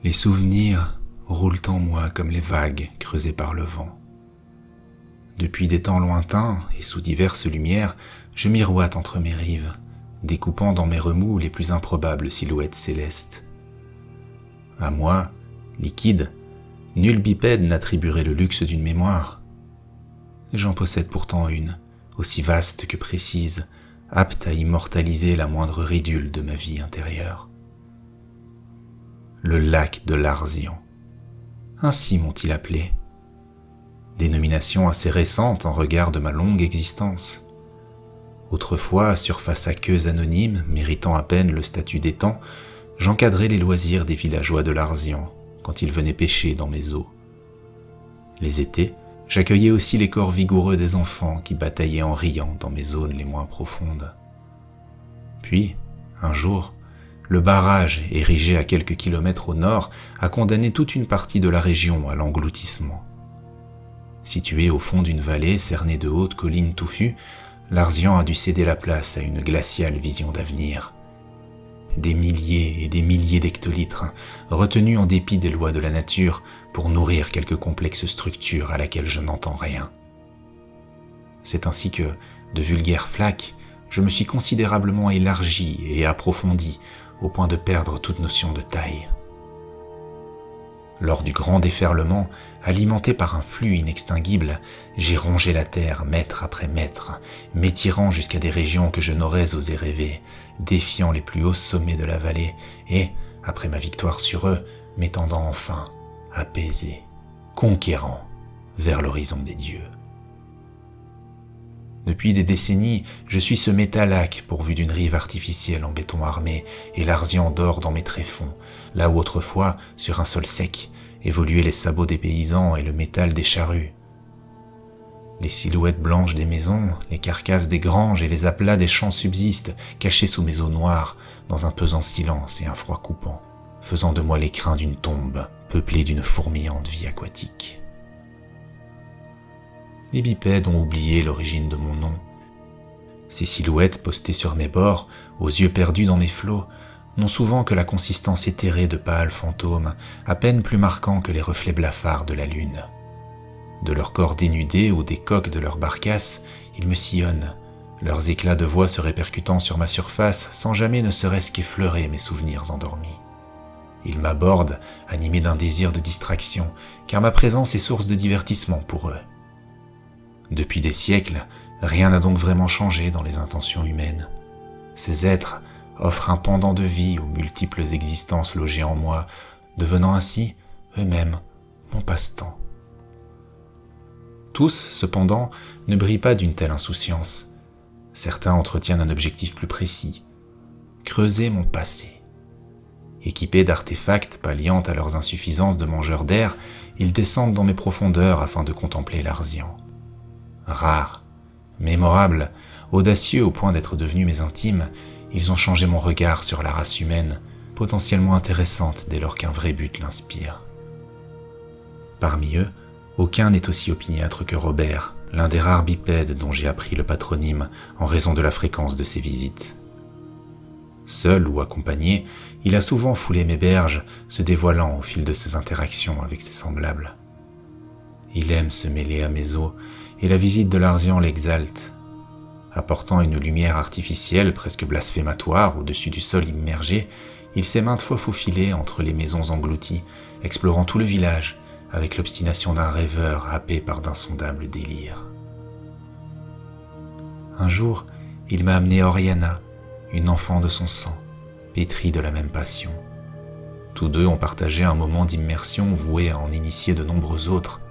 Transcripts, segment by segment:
Les souvenirs roulent en moi comme les vagues creusées par le vent. Depuis des temps lointains et sous diverses lumières, je miroite entre mes rives, découpant dans mes remous les plus improbables silhouettes célestes. À moi, liquide, nul bipède n'attribuerait le luxe d'une mémoire. J'en possède pourtant une, aussi vaste que précise, apte à immortaliser la moindre ridule de ma vie intérieure. Le lac de Larzian. Ainsi m'ont-ils appelé. Dénomination assez récente en regard de ma longue existence. Autrefois, surface aqueuse anonyme, méritant à peine le statut d'étang, j'encadrais les loisirs des villageois de Larzian quand ils venaient pêcher dans mes eaux. Les étés, j'accueillais aussi les corps vigoureux des enfants qui bataillaient en riant dans mes zones les moins profondes. Puis, un jour, le barrage, érigé à quelques kilomètres au nord, a condamné toute une partie de la région à l'engloutissement. Situé au fond d'une vallée cernée de hautes collines touffues, Larzian a dû céder la place à une glaciale vision d'avenir. Des milliers et des milliers d'hectolitres, retenus en dépit des lois de la nature pour nourrir quelque complexe structure à laquelle je n'entends rien. C'est ainsi que, de vulgaires flaques, je me suis considérablement élargi et approfondi au point de perdre toute notion de taille. Lors du grand déferlement, alimenté par un flux inextinguible, j'ai rongé la terre mètre après mètre, m'étirant jusqu'à des régions que je n'aurais osé rêver, défiant les plus hauts sommets de la vallée et, après ma victoire sur eux, m'étendant enfin, apaisé, conquérant, vers l'horizon des dieux. Depuis des décennies, je suis ce métal-lac pourvu d'une rive artificielle en béton armé, et Larzian dort dans mes tréfonds, là où autrefois, sur un sol sec, évoluaient les sabots des paysans et le métal des charrues. Les silhouettes blanches des maisons, les carcasses des granges et les aplats des champs subsistent, cachés sous mes eaux noires, dans un pesant silence et un froid coupant, faisant de moi l'écrin d'une tombe, peuplée d'une fourmillante vie aquatique. Les bipèdes ont oublié l'origine de mon nom. Ces silhouettes postées sur mes bords, aux yeux perdus dans mes flots, n'ont souvent que la consistance éthérée de pâles fantômes, à peine plus marquants que les reflets blafards de la lune. De leurs corps dénudés ou des coques de leurs barcasses, ils me sillonnent, leurs éclats de voix se répercutant sur ma surface sans jamais ne serait-ce qu'effleurer mes souvenirs endormis. Ils m'abordent, animés d'un désir de distraction, car ma présence est source de divertissement pour eux. Depuis des siècles, rien n'a donc vraiment changé dans les intentions humaines. Ces êtres offrent un pendant de vie aux multiples existences logées en moi, devenant ainsi, eux-mêmes, mon passe-temps. Tous, cependant, ne brillent pas d'une telle insouciance. Certains entretiennent un objectif plus précis, creuser mon passé. Équipés d'artefacts palliant à leurs insuffisances de mangeurs d'air, ils descendent dans mes profondeurs afin de contempler Larzian. Rares, mémorables, audacieux au point d'être devenus mes intimes, ils ont changé mon regard sur la race humaine, potentiellement intéressante dès lors qu'un vrai but l'inspire. Parmi eux, aucun n'est aussi opiniâtre que Robert, l'un des rares bipèdes dont j'ai appris le patronyme en raison de la fréquence de ses visites. Seul ou accompagné, il a souvent foulé mes berges, se dévoilant au fil de ses interactions avec ses semblables. Il aime se mêler à mes eaux, et la visite de Larzian l'exalte. Apportant une lumière artificielle presque blasphématoire au-dessus du sol immergé, il s'est maintes fois faufilé entre les maisons englouties, explorant tout le village, avec l'obstination d'un rêveur happé par d'insondables délires. Un jour, il m'a amené Oriana, une enfant de son sang, pétrie de la même passion. Tous deux ont partagé un moment d'immersion voué à en initier de nombreux autres.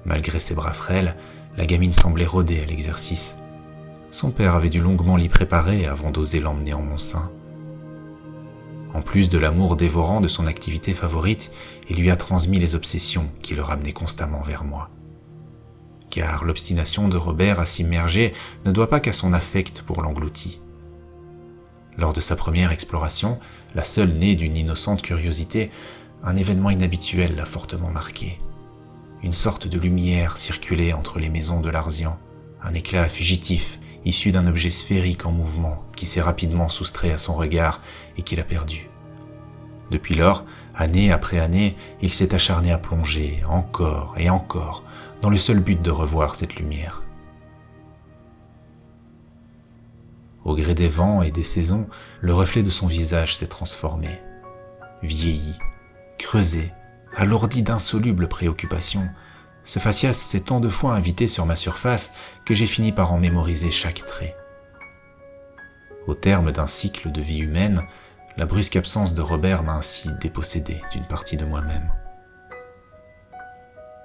Malgré ses bras frêles, la gamine semblait rôder à l'exercice. Son père avait dû longuement l'y préparer avant d'oser l'emmener en mon sein. En plus de l'amour dévorant de son activité favorite, il lui a transmis les obsessions qui le ramenaient constamment vers moi. Car l'obstination de Robert à s'immerger ne doit pas qu'à son affect pour l'englouti. Lors de sa première exploration, la seule née d'une innocente curiosité, un événement inhabituel l'a fortement marqué. Une sorte de lumière circulait entre les maisons de Larzian, un éclat fugitif issu d'un objet sphérique en mouvement qui s'est rapidement soustrait à son regard et qu'il a perdu. Depuis lors, année après année, il s'est acharné à plonger, encore et encore, dans le seul but de revoir cette lumière. Au gré des vents et des saisons, le reflet de son visage s'est transformé, vieilli, creusé, alourdi d'insolubles préoccupations. Ce faciès s'est tant de fois invité sur ma surface que j'ai fini par en mémoriser chaque trait. Au terme d'un cycle de vie humaine, la brusque absence de Robert m'a ainsi dépossédé d'une partie de moi-même.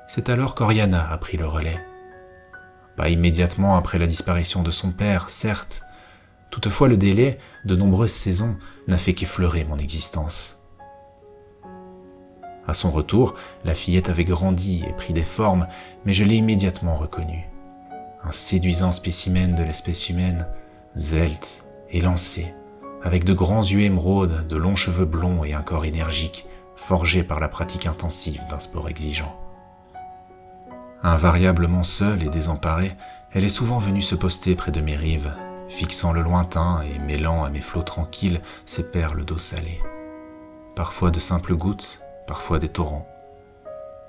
C'est alors qu'Oriana a pris le relais. Pas immédiatement après la disparition de son père, certes. Toutefois, le délai de nombreuses saisons n'a fait qu'effleurer mon existence. À son retour, la fillette avait grandi et pris des formes, mais je l'ai immédiatement reconnue. Un séduisant spécimen de l'espèce humaine, svelte, élancé, avec de grands yeux émeraudes, de longs cheveux blonds et un corps énergique, forgé par la pratique intensive d'un sport exigeant. Invariablement seule et désemparée, elle est souvent venue se poster près de mes rives, fixant le lointain et mêlant à mes flots tranquilles ses perles d'eau salée. Parfois de simples gouttes, parfois des torrents.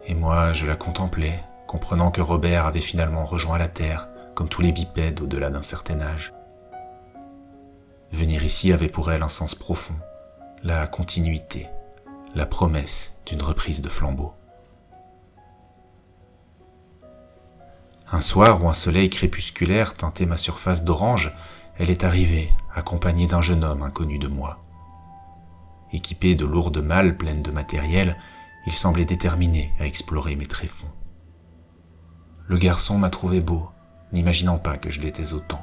Et moi, je la contemplais, comprenant que Robert avait finalement rejoint la terre, comme tous les bipèdes au-delà d'un certain âge. Venir ici avait pour elle un sens profond, la continuité, la promesse d'une reprise de flambeau. Un soir où un soleil crépusculaire teintait ma surface d'orange, elle est arrivée, accompagnée d'un jeune homme inconnu de moi. Équipé de lourdes malles pleines de matériel, il semblait déterminé à explorer mes tréfonds. Le garçon m'a trouvé beau, n'imaginant pas que je l'étais autant.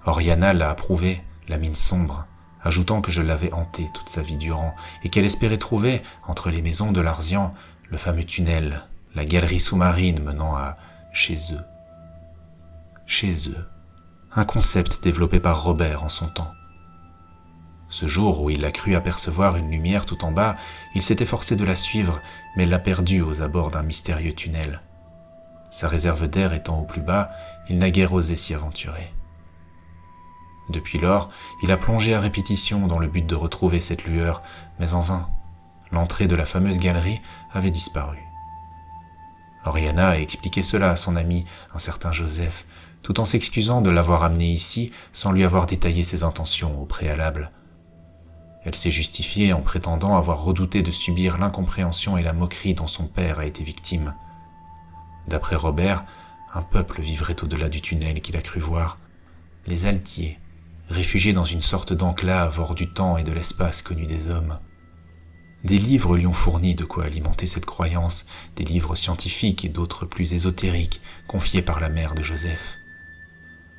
Oriana l'a approuvé, la mine sombre, ajoutant que je l'avais hanté toute sa vie durant et qu'elle espérait trouver, entre les maisons de Larzian, le fameux tunnel, la galerie sous-marine menant à chez eux. Chez eux. Un concept développé par Robert en son temps. Ce jour où il a cru apercevoir une lumière tout en bas, il s'est efforcé de la suivre, mais l'a perdue aux abords d'un mystérieux tunnel. Sa réserve d'air étant au plus bas, il n'a guère osé s'y aventurer. Depuis lors, il a plongé à répétition dans le but de retrouver cette lueur, mais en vain. L'entrée de la fameuse galerie avait disparu. Oriana a expliqué cela à son ami, un certain Joseph, tout en s'excusant de l'avoir amené ici sans lui avoir détaillé ses intentions au préalable. Elle s'est justifiée en prétendant avoir redouté de subir l'incompréhension et la moquerie dont son père a été victime. D'après Robert, un peuple vivrait au-delà du tunnel qu'il a cru voir. Les Altiers, réfugiés dans une sorte d'enclave hors du temps et de l'espace connu des hommes. Des livres lui ont fourni de quoi alimenter cette croyance, des livres scientifiques et d'autres plus ésotériques, confiés par la mère de Joseph.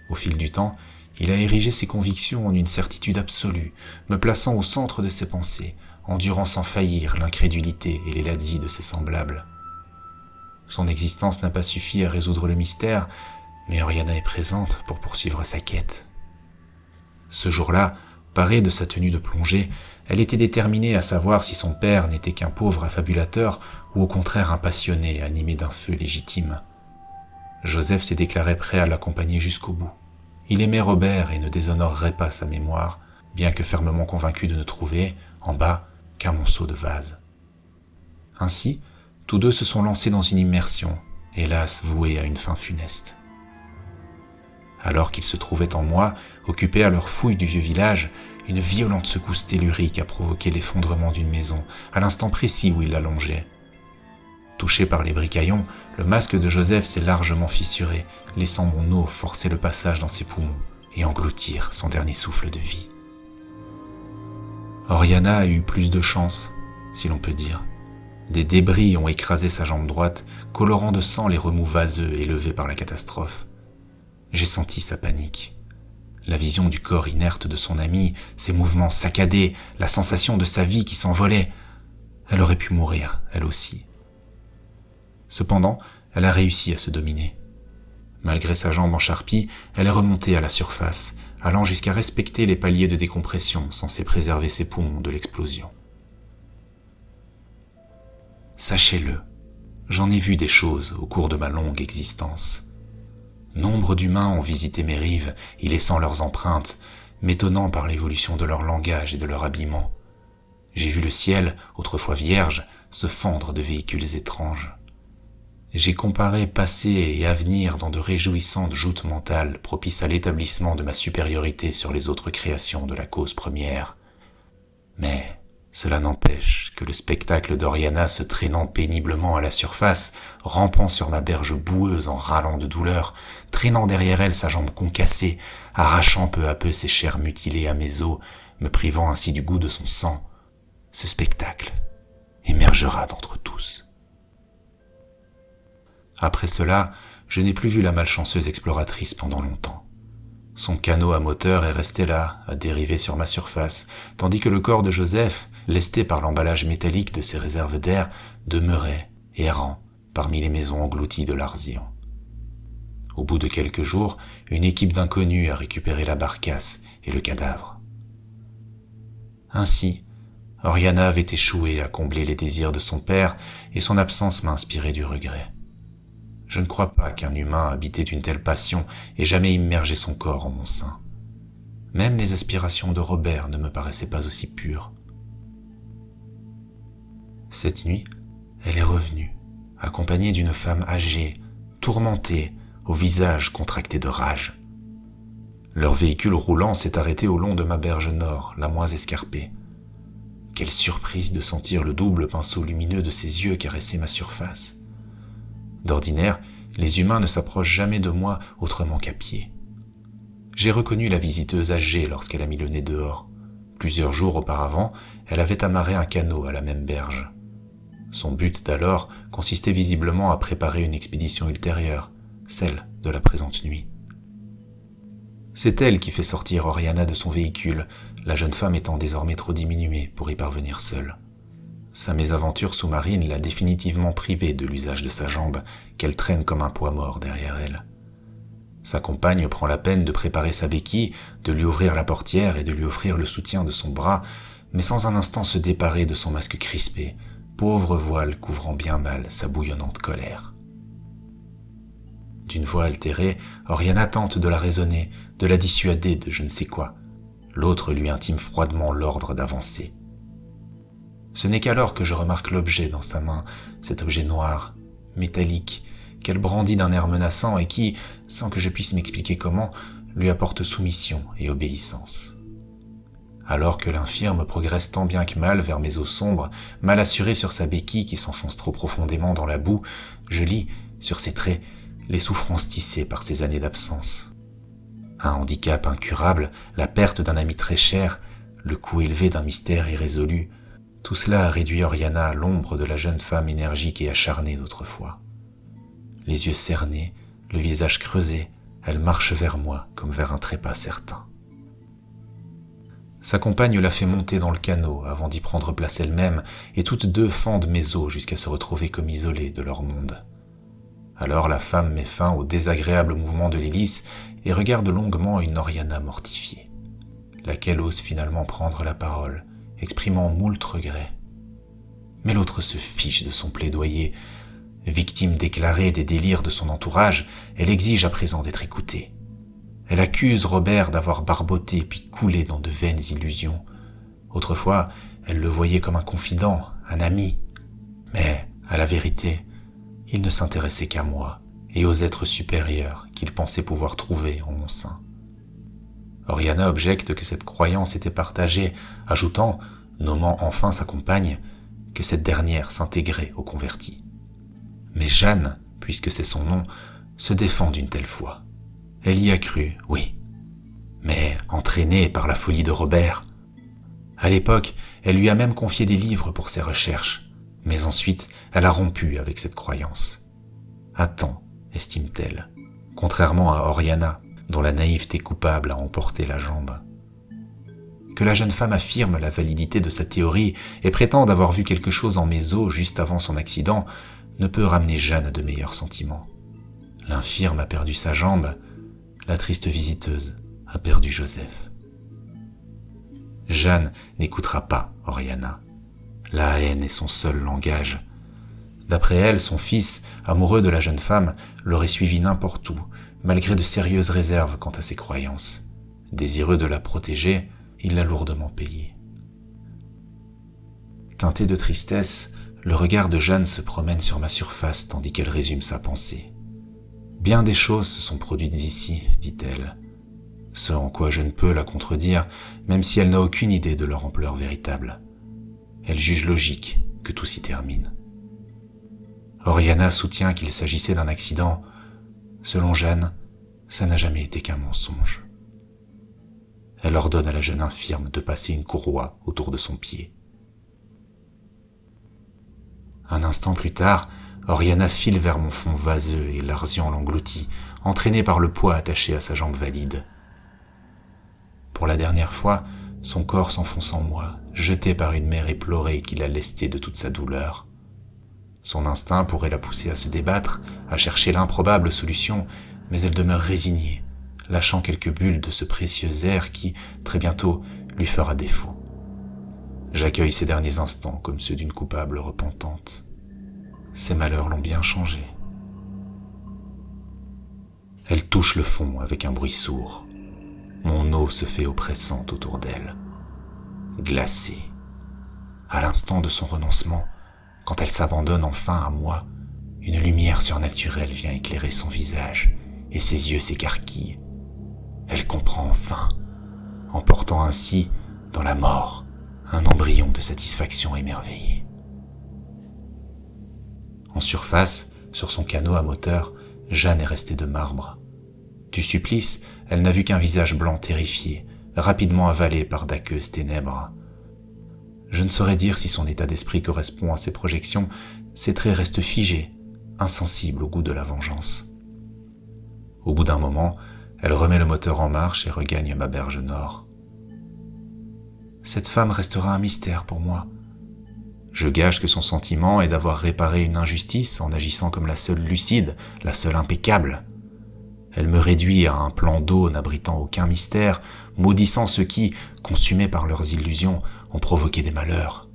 Au fil du temps, il a érigé ses convictions en une certitude absolue, me plaçant au centre de ses pensées, endurant sans faillir l'incrédulité et les lazzi de ses semblables. Son existence n'a pas suffi à résoudre le mystère, mais Oriana est présente pour poursuivre sa quête. Ce jour-là, parée de sa tenue de plongée, elle était déterminée à savoir si son père n'était qu'un pauvre affabulateur ou au contraire un passionné animé d'un feu légitime. Joseph s'est déclaré prêt à l'accompagner jusqu'au bout. Il aimait Robert et ne déshonorerait pas sa mémoire, bien que fermement convaincu de ne trouver, en bas, qu'un monceau de vase. Ainsi, tous deux se sont lancés dans une immersion, hélas vouée à une fin funeste. Alors qu'ils se trouvaient en moi, occupés à leur fouille du vieux village, une violente secousse tellurique a provoqué l'effondrement d'une maison, à l'instant précis où il la longeait. Touché par les bricaillons, le masque de Joseph s'est largement fissuré, laissant mon eau forcer le passage dans ses poumons et engloutir son dernier souffle de vie. Oriana a eu plus de chance, si l'on peut dire. Des débris ont écrasé sa jambe droite, colorant de sang les remous vaseux élevés par la catastrophe. J'ai senti sa panique. La vision du corps inerte de son ami, ses mouvements saccadés, la sensation de sa vie qui s'envolait. Elle aurait pu mourir, elle aussi. Cependant, elle a réussi à se dominer. Malgré sa jambe en charpie, elle est remontée à la surface, allant jusqu'à respecter les paliers de décompression censés préserver ses poumons de l'explosion. Sachez-le, j'en ai vu des choses au cours de ma longue existence. Nombre d'humains ont visité mes rives, y laissant leurs empreintes, m'étonnant par l'évolution de leur langage et de leur habillement. J'ai vu le ciel, autrefois vierge, se fendre de véhicules étranges. J'ai comparé passé et avenir dans de réjouissantes joutes mentales propices à l'établissement de ma supériorité sur les autres créations de la cause première. Mais cela n'empêche que le spectacle d'Oriana se traînant péniblement à la surface, rampant sur ma berge boueuse en râlant de douleur, traînant derrière elle sa jambe concassée, arrachant peu à peu ses chairs mutilées à mes os, me privant ainsi du goût de son sang, ce spectacle émergera d'entre tous. Après cela, je n'ai plus vu la malchanceuse exploratrice pendant longtemps. Son canot à moteur est resté là, à dériver sur ma surface, tandis que le corps de Joseph, lesté par l'emballage métallique de ses réserves d'air, demeurait, errant, parmi les maisons englouties de l'Arzian. Au bout de quelques jours, une équipe d'inconnus a récupéré la barcasse et le cadavre. Ainsi, Oriana avait échoué à combler les désirs de son père et son absence m'a inspiré du regret. Je ne crois pas qu'un humain habité d'une telle passion ait jamais immergé son corps en mon sein. Même les aspirations de Robert ne me paraissaient pas aussi pures. Cette nuit, elle est revenue, accompagnée d'une femme âgée, tourmentée, au visage contracté de rage. Leur véhicule roulant s'est arrêté au long de ma berge nord, la moins escarpée. Quelle surprise de sentir le double pinceau lumineux de ses yeux caresser ma surface. D'ordinaire, les humains ne s'approchent jamais de moi autrement qu'à pied. J'ai reconnu la visiteuse âgée lorsqu'elle a mis le nez dehors. Plusieurs jours auparavant, elle avait amarré un canot à la même berge. Son but d'alors consistait visiblement à préparer une expédition ultérieure, celle de la présente nuit. C'est elle qui fait sortir Oriana de son véhicule, la jeune femme étant désormais trop diminuée pour y parvenir seule. Sa mésaventure sous-marine l'a définitivement privée de l'usage de sa jambe, qu'elle traîne comme un poids mort derrière elle. Sa compagne prend la peine de préparer sa béquille, de lui ouvrir la portière et de lui offrir le soutien de son bras, mais sans un instant se déparer de son masque crispé, pauvre voile couvrant bien mal sa bouillonnante colère. D'une voix altérée, Oriana tente de la raisonner, de la dissuader de je ne sais quoi. L'autre lui intime froidement l'ordre d'avancer. Ce n'est qu'alors que je remarque l'objet dans sa main, cet objet noir, métallique, qu'elle brandit d'un air menaçant et qui, sans que je puisse m'expliquer comment, lui apporte soumission et obéissance. Alors que l'infirme progresse tant bien que mal vers mes eaux sombres, mal assuré sur sa béquille qui s'enfonce trop profondément dans la boue, je lis, sur ses traits, les souffrances tissées par ces années d'absence. Un handicap incurable, la perte d'un ami très cher, le coût élevé d'un mystère irrésolu, tout cela a réduit Oriana à l'ombre de la jeune femme énergique et acharnée d'autrefois. Les yeux cernés, le visage creusé, elle marche vers moi comme vers un trépas certain. Sa compagne l'a fait monter dans le canot avant d'y prendre place elle-même, et toutes deux fendent mes os jusqu'à se retrouver comme isolées de leur monde. Alors la femme met fin au désagréable mouvement de l'hélice et regarde longuement une Oriana mortifiée, laquelle ose finalement prendre la parole, exprimant moult regrets. Mais l'autre se fiche de son plaidoyer. Victime déclarée des délires de son entourage, elle exige à présent d'être écoutée. Elle accuse Robert d'avoir barboté puis coulé dans de vaines illusions. Autrefois, elle le voyait comme un confident, un ami. Mais, à la vérité, il ne s'intéressait qu'à moi et aux êtres supérieurs qu'il pensait pouvoir trouver en mon sein. Oriana objecte que cette croyance était partagée, ajoutant, nommant enfin sa compagne, que cette dernière s'intégrait aux convertis. Mais Jeanne, puisque c'est son nom, se défend d'une telle foi. Elle y a cru, oui, mais entraînée par la folie de Robert. À l'époque, elle lui a même confié des livres pour ses recherches, mais ensuite, elle a rompu avec cette croyance. À temps, estime-t-elle, contrairement à Oriana, dont la naïveté coupable a emporté la jambe. Que la jeune femme affirme la validité de sa théorie et prétende avoir vu quelque chose en mes os juste avant son accident ne peut ramener Jeanne à de meilleurs sentiments. L'infirme a perdu sa jambe, la triste visiteuse a perdu Joseph. Jeanne n'écoutera pas Oriana. La haine est son seul langage. D'après elle, son fils, amoureux de la jeune femme, l'aurait suivi n'importe où, malgré de sérieuses réserves quant à ses croyances. Désireux de la protéger, il l'a lourdement payée. Teinté de tristesse, le regard de Jeanne se promène sur ma surface tandis qu'elle résume sa pensée. « Bien des choses se sont produites ici, dit-elle, ce en quoi je ne peux la contredire, même si elle n'a aucune idée de leur ampleur véritable. Elle juge logique que tout s'y termine. Oriana soutient qu'il s'agissait d'un accident. Selon Jeanne, ça n'a jamais été qu'un mensonge. Elle ordonne à la jeune infirme de passer une courroie autour de son pied. Un instant plus tard, Oriana file vers mon fond vaseux et l'Arzian l'engloutit, entraîné par le poids attaché à sa jambe valide. Pour la dernière fois, son corps s'enfonce en moi, jeté par une mère éplorée qui l'a lesté de toute sa douleur. Son instinct pourrait la pousser à se débattre, à chercher l'improbable solution, mais elle demeure résignée, lâchant quelques bulles de ce précieux air qui, très bientôt, lui fera défaut. J'accueille ces derniers instants comme ceux d'une coupable repentante. Ses malheurs l'ont bien changé. Elle touche le fond avec un bruit sourd. Mon eau se fait oppressante autour d'elle. Glacée. À l'instant de son renoncement, quand elle s'abandonne enfin à moi, une lumière surnaturelle vient éclairer son visage et ses yeux s'écarquillent. Elle comprend enfin, emportant ainsi, dans la mort, un embryon de satisfaction émerveillée. En surface, sur son canot à moteur, Jeanne est restée de marbre. Du supplice, elle n'a vu qu'un visage blanc terrifié, rapidement avalé par d'aqueuses ténèbres. Je ne saurais dire si son état d'esprit correspond à ses projections, ses traits restent figés, insensibles au goût de la vengeance. Au bout d'un moment, elle remet le moteur en marche et regagne ma berge nord. Cette femme restera un mystère pour moi. Je gage que son sentiment est d'avoir réparé une injustice en agissant comme la seule lucide, la seule impeccable. Elle me réduit à un plan d'eau n'abritant aucun mystère, maudissant ceux qui, consumés par leurs illusions, ont provoqué des malheurs.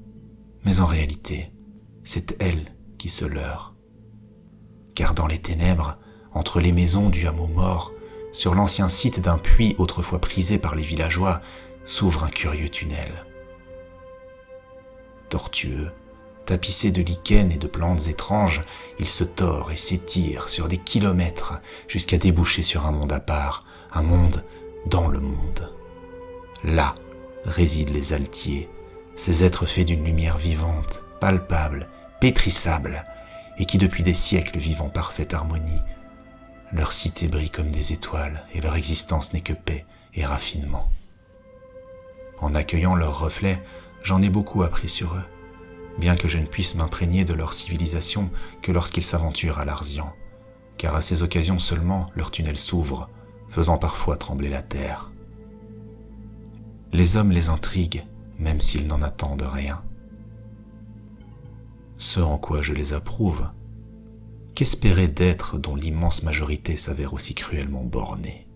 Mais en réalité, c'est elle qui se leurre. Car dans les ténèbres, entre les maisons du hameau mort, sur l'ancien site d'un puits autrefois prisé par les villageois, s'ouvre un curieux tunnel. Tortueux, tapissé de lichens et de plantes étranges, il se tord et s'étire sur des kilomètres jusqu'à déboucher sur un monde à part, un monde dans le monde. Là résident les altiers, ces êtres faits d'une lumière vivante, palpable, pétrissable, et qui depuis des siècles vivent en parfaite harmonie. Leur cité brille comme des étoiles, et leur existence n'est que paix et raffinement. En accueillant leurs reflets, j'en ai beaucoup appris sur eux, bien que je ne puisse m'imprégner de leur civilisation que lorsqu'ils s'aventurent à l'Arzian, car à ces occasions seulement leur tunnel s'ouvre, faisant parfois trembler la terre. Les hommes les intriguent, même s'ils n'en attendent rien. Ce en quoi je les approuve, qu'espérer d'êtres dont l'immense majorité s'avère aussi cruellement bornée ?